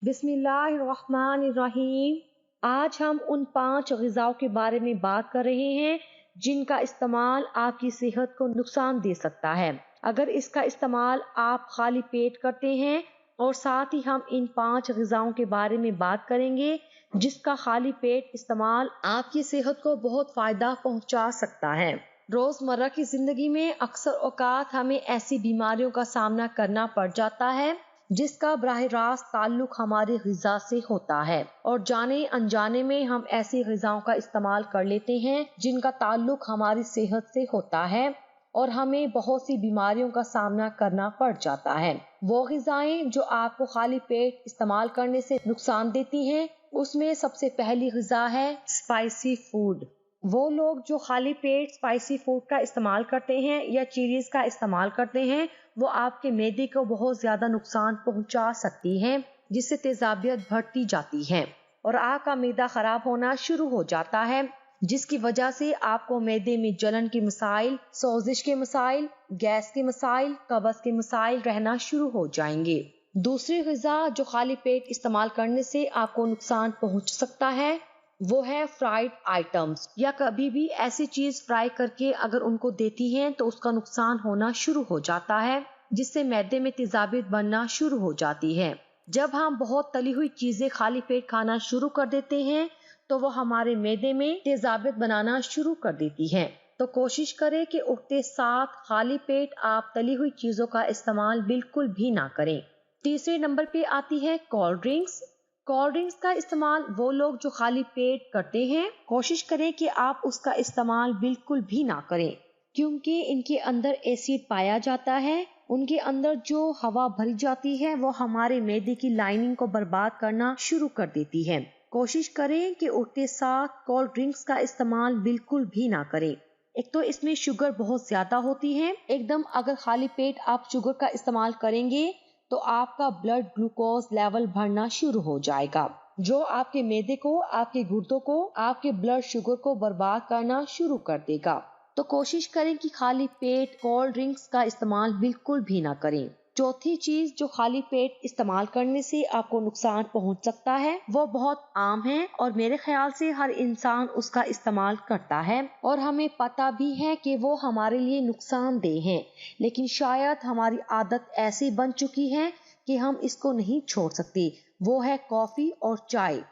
बिस्मिल्लाहिर्रहमानिर्रहीम। आज हम उन 5 ग़िज़ाओं के बारे में बात कर रहे हैं जिनका इस्तेमाल आपकी सेहत को नुकसान दे सकता है अगर इसका इस्तेमाल आप खाली पेट करते हैं। और साथ ही हम इन 5 ग़िज़ाओं के बारे में बात करेंगे जिसका खाली पेट इस्तेमाल आपकी सेहत को बहुत फ़ायदा पहुंचा सकता है। रोज़मर्रा की ज़िंदगी में अक्सर औक़ात हमें ऐसी बीमारियों का सामना करना पड़ जाता है जिसका बराह रास्त ताल्लुक हमारी ग़िज़ा से होता है, और जाने अनजाने में हम ऐसी ग़िज़ाओं का इस्तेमाल कर लेते हैं जिनका ताल्लुक हमारी सेहत से होता है और हमें बहुत सी बीमारियों का सामना करना पड़ जाता है। वो ग़िज़ाएं जो आपको खाली पेट इस्तेमाल करने से नुकसान देती हैं, उसमें सबसे पहली ग़िज़ा है स्पाइसी फूड। वो लोग जो खाली पेट स्पाइसी फूड का इस्तेमाल करते हैं या चिलीज का इस्तेमाल करते हैं, वो आपके मैदे को बहुत ज्यादा नुकसान पहुंचा सकती हैं, जिससे तेजाबियत बढ़ती जाती है और आपका मैदा खराब होना शुरू हो जाता है, जिसकी वजह से आपको मैदे में जलन के मसाइल, सोजिश के मसाइल, गैस के मसाइल, कब्ज़ के मसाइल रहना शुरू हो जाएंगे। दूसरी ग़िज़ा जो खाली पेट इस्तेमाल करने से आपको नुकसान पहुंच सकता है वो है फ्राइड आइटम्स, या कभी भी ऐसी चीज फ्राई करके अगर उनको देती हैं तो उसका नुकसान होना शुरू हो जाता है, जिससे मैदे में तेजाबियत बनना शुरू हो जाती है। जब हम बहुत तली हुई चीजें खाली पेट खाना शुरू कर देते हैं तो वो हमारे मैदे में तेजाबियत बनाना शुरू कर देती है। तो कोशिश करें कि उठते साथ खाली पेट आप तली हुई चीजों का इस्तेमाल बिल्कुल भी ना करें। तीसरे नंबर पे आती है कोल्ड ड्रिंक्स। कोल्ड ड्रिंक्स का इस्तेमाल वो लोग जो खाली पेट करते हैं, कोशिश करें कि आप उसका इस्तेमाल बिल्कुल भी ना करें, क्योंकि इनके अंदर एसिड पाया जाता है। उनके अंदर जो हवा भरी जाती है वो हमारे मैदे की लाइनिंग को बर्बाद करना शुरू कर देती है। कोशिश करें कि उठते साथ कोल्ड ड्रिंक्स का इस्तेमाल बिल्कुल भी ना करें। एक तो इसमें शुगर बहुत ज्यादा होती है, एकदम अगर खाली पेट आप शुगर का इस्तेमाल करेंगे तो आपका ब्लड ग्लूकोज लेवल बढ़ना शुरू हो जाएगा, जो आपके मैदे को, आपके गुर्दों को, आपके ब्लड शुगर को बर्बाद करना शुरू कर देगा। तो कोशिश करें कि खाली पेट कोल्ड ड्रिंक्स का इस्तेमाल बिल्कुल भी ना करें। चौथी चीज जो खाली पेट इस्तेमाल करने से आपको नुकसान पहुंच सकता है वो बहुत आम है और मेरे ख्याल से हर इंसान उसका इस्तेमाल करता है और हमें पता भी है कि वो हमारे लिए नुकसानदेह है, लेकिन शायद हमारी आदत ऐसी बन चुकी है कि हम इसको नहीं छोड़ सकते। वो है कॉफी और चाय।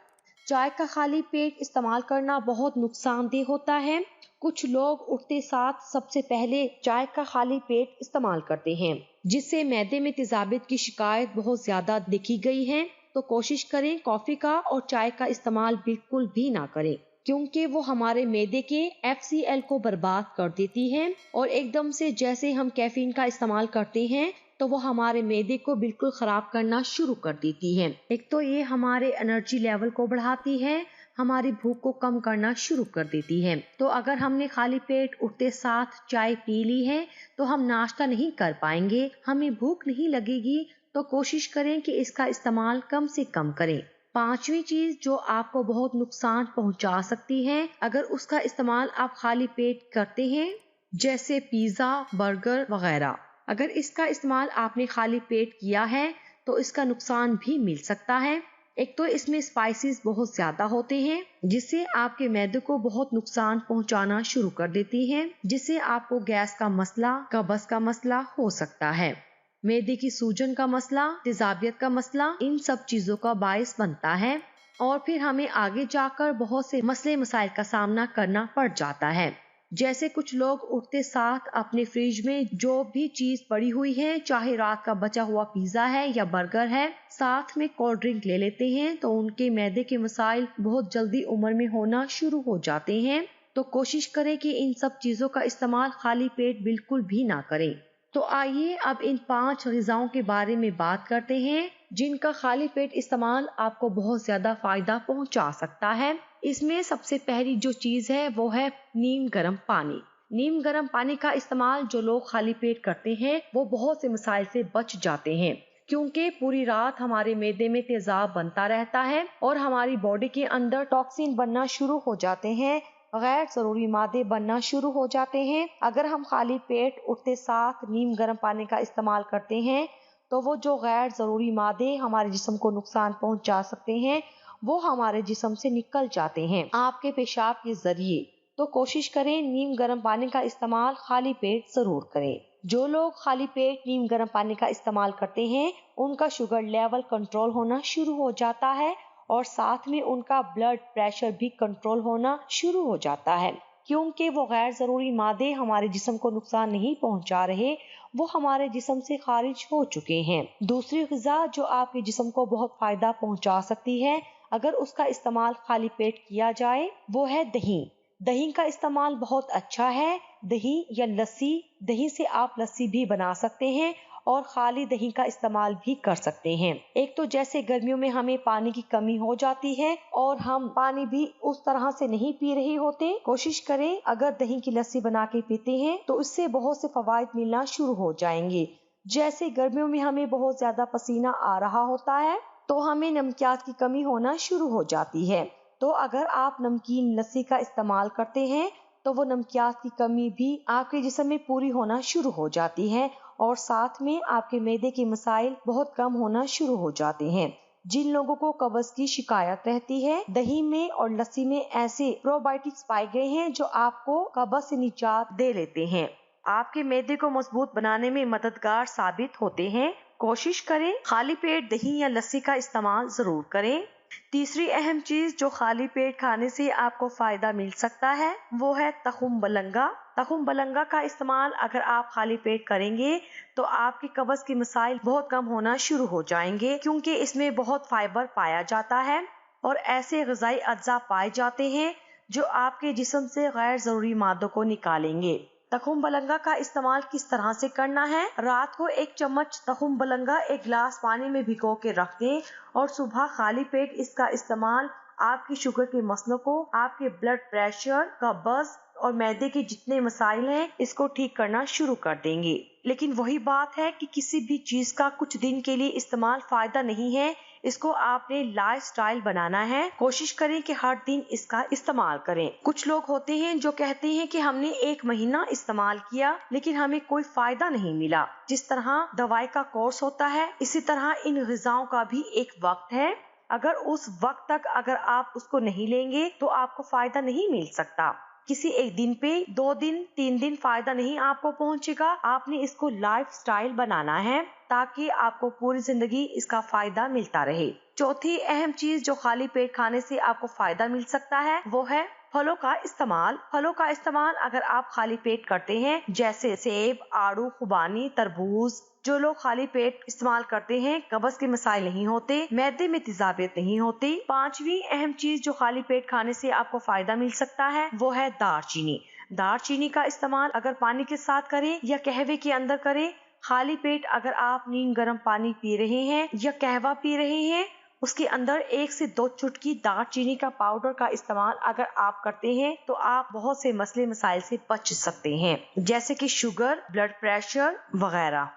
चाय का खाली पेट इस्तेमाल करना बहुत नुकसानदेह होता है। कुछ लोग उठते साथ सबसे पहले चाय का खाली पेट इस्तेमाल करते हैं, जिससे मैदे में तेजाबियत की शिकायत बहुत ज्यादा देखी गई है। तो कोशिश करें कॉफी का और चाय का इस्तेमाल बिल्कुल भी ना करें, क्योंकि वो हमारे मैदे के FCL को बर्बाद कर देती है और एकदम से जैसे हम कैफीन का इस्तेमाल करते हैं तो वो हमारे मैदे को बिल्कुल खराब करना शुरू कर देती है। एक तो ये हमारे एनर्जी लेवल को बढ़ाती है, हमारी भूख को कम करना शुरू कर देती है। तो अगर हमने खाली पेट उठते साथ चाय पी ली है तो हम नाश्ता नहीं कर पाएंगे, हमें भूख नहीं लगेगी। तो कोशिश करें कि इसका इस्तेमाल कम से कम करें। पांचवी चीज जो आपको बहुत नुकसान पहुंचा सकती है अगर उसका इस्तेमाल आप खाली पेट करते हैं, जैसे पिज्जा, बर्गर वगैरह, अगर इसका इस्तेमाल आपने खाली पेट किया है तो इसका नुकसान भी मिल सकता है। एक तो इसमें स्पाइसेस बहुत ज्यादा होते हैं जिससे आपके मैदे को बहुत नुकसान पहुंचाना शुरू कर देती हैं, जिससे आपको गैस का मसला, कब्ज़ का मसला हो सकता है, मैदे की सूजन का मसला, तेजाबियत का मसला, इन सब चीजों का बायस बनता है और फिर हमें आगे जाकर बहुत से मसले मसाइल का सामना करना पड़ जाता है। जैसे कुछ लोग उठते साथ अपने फ्रिज में जो भी चीज पड़ी हुई है, चाहे रात का बचा हुआ पिज्जा है या बर्गर है, साथ में कोल्ड ड्रिंक ले लेते हैं, तो उनके मैदे के मसाइल बहुत जल्दी उम्र में होना शुरू हो जाते हैं। तो कोशिश करें कि इन सब चीजों का इस्तेमाल खाली पेट बिल्कुल भी ना करें। तो आइए अब इन 5 ग़िज़ाओं के बारे में बात करते हैं जिनका खाली पेट इस्तेमाल आपको बहुत ज्यादा फायदा पहुंचा सकता है। इसमें सबसे पहली जो चीज है वो है नीम गर्म पानी। नीम गर्म पानी का इस्तेमाल जो लोग खाली पेट करते हैं वो बहुत से मसाइल से बच जाते हैं, क्योंकि पूरी रात हमारे मैदे में तेजाब बनता रहता है और हमारी बॉडी के अंदर टॉक्सिन बनना शुरू हो जाते हैं, गैर जरूरी मादे बनना शुरू हो जाते हैं। अगर हम खाली पेट उठते साथ नीम गर्म पानी का इस्तेमाल करते हैं तो वो जो गैर ज़रूरी मादे हमारे जिस्म को नुकसान पहुंचा सकते हैं वो हमारे जिस्म से निकल जाते हैं आपके पेशाब के जरिए। तो कोशिश करें नीम गर्म पानी का इस्तेमाल खाली पेट जरूर करें। जो लोग खाली पेट नीम गर्म पानी का इस्तेमाल करते हैं उनका शुगर लेवल कंट्रोल होना शुरू हो जाता है और साथ में उनका ब्लड प्रेशर भी कंट्रोल होना शुरू हो जाता है, क्योंकि वो गैर जरूरी मादे हमारे जिस्म को नुकसान नहीं पहुंचा रहे, वो हमारे जिस्म से खारिज हो चुके हैं। दूसरी ग़िज़ा जो आपके जिस्म को बहुत फायदा पहुंचा सकती है अगर उसका इस्तेमाल खाली पेट किया जाए वो है दही। दही का इस्तेमाल बहुत अच्छा है। दही या लस्सी, दही से आप लस्सी भी बना सकते हैं और खाली दही का इस्तेमाल भी कर सकते हैं। एक तो जैसे गर्मियों में हमें पानी की कमी हो जाती है और हम पानी भी उस तरह से नहीं पी रहे होते, कोशिश करें अगर दही की लस्सी बना के पीते हैं तो इससे बहुत से फवायद मिलना शुरू हो जाएंगे। जैसे गर्मियों में हमें बहुत ज्यादा पसीना आ रहा होता है तो हमें नमकियात की कमी होना शुरू हो जाती है। तो अगर आप नमकीन लस्सी का इस्तेमाल करते हैं तो वो नमकियात की कमी भी आपके जिस्म में पूरी होना शुरू हो जाती है और साथ में आपके मैदे के मसाइल बहुत कम होना शुरू हो जाते हैं। जिन लोगों को कब्ज की शिकायत रहती है, दही में और लस्सी में ऐसे प्रोबायोटिक्स पाए गए हैं जो आपको कब्ज से निजात दे लेते हैं, आपके मैदे को मजबूत बनाने में मददगार साबित होते हैं। कोशिश करें खाली पेट दही या लस्सी का इस्तेमाल जरूर करें। तीसरी अहम चीज जो खाली पेट खाने से आपको फायदा मिल सकता है वो है तखुम बलंगा। तखुम बलंगा का इस्तेमाल अगर आप खाली पेट करेंगे तो आपके कब्ज के मसाइल बहुत कम होना शुरू हो जाएंगे, क्योंकि इसमें बहुत फाइबर पाया जाता है और ऐसे ग़िज़ाई अज्जा पाए जाते हैं जो आपके जिस्म से गैर जरूरी मादों को निकालेंगे। तखुम बलंगा का इस्तेमाल किस तरह से करना है? रात को 1 चम्मच तखुम बलंगा 1 गिलास पानी में भिगो के रख दें और सुबह खाली पेट इसका इस्तेमाल आपकी शुगर के मसलों को, आपके ब्लड प्रेशर, कब्ज और मैदे के जितने मसाइल हैं इसको ठीक करना शुरू कर देंगे। लेकिन वही बात है कि किसी भी चीज का कुछ दिन के लिए इस्तेमाल फायदा नहीं है, इसको आपने लाइफस्टाइल बनाना है। कोशिश करें कि हर दिन इसका इस्तेमाल करें। कुछ लोग होते हैं जो कहते हैं कि हमने 1 महीना इस्तेमाल किया लेकिन हमें कोई फायदा नहीं मिला। जिस तरह दवाई का कोर्स होता है इसी तरह इन ग़िज़ाओं का भी एक वक्त है। अगर उस वक्त तक अगर आप उसको नहीं लेंगे तो आपको फायदा नहीं मिल सकता। किसी एक दिन पे 2 दिन 3 दिन फायदा नहीं आपको पहुंचेगा। आपने इसको लाइफस्टाइल बनाना है ताकि आपको पूरी जिंदगी इसका फायदा मिलता रहे। चौथी अहम चीज जो खाली पेट खाने से आपको फायदा मिल सकता है वो है फलों का इस्तेमाल। फलों का इस्तेमाल अगर आप खाली पेट करते हैं जैसे सेब, आड़ू, खुबानी, तरबूज, जो लोग खाली पेट इस्तेमाल करते हैं कब्ज के मसाइल नहीं होते, मैदे में तेजाबियत नहीं होती। 5वीं अहम चीज जो खाली पेट खाने से आपको फायदा मिल सकता है वो है दालचीनी। दालचीनी का इस्तेमाल अगर पानी के साथ करें या कहवे के अंदर करें, खाली पेट अगर आप नीम गर्म पानी पी रहे हैं या कहवा पी रहे हैं उसके अंदर 1 से 2 चुटकी दालचीनी का पाउडर का इस्तेमाल अगर आप करते हैं तो आप बहुत से मसले मसाइल से बच सकते हैं, जैसे कि शुगर, ब्लड प्रेशर वगैरह।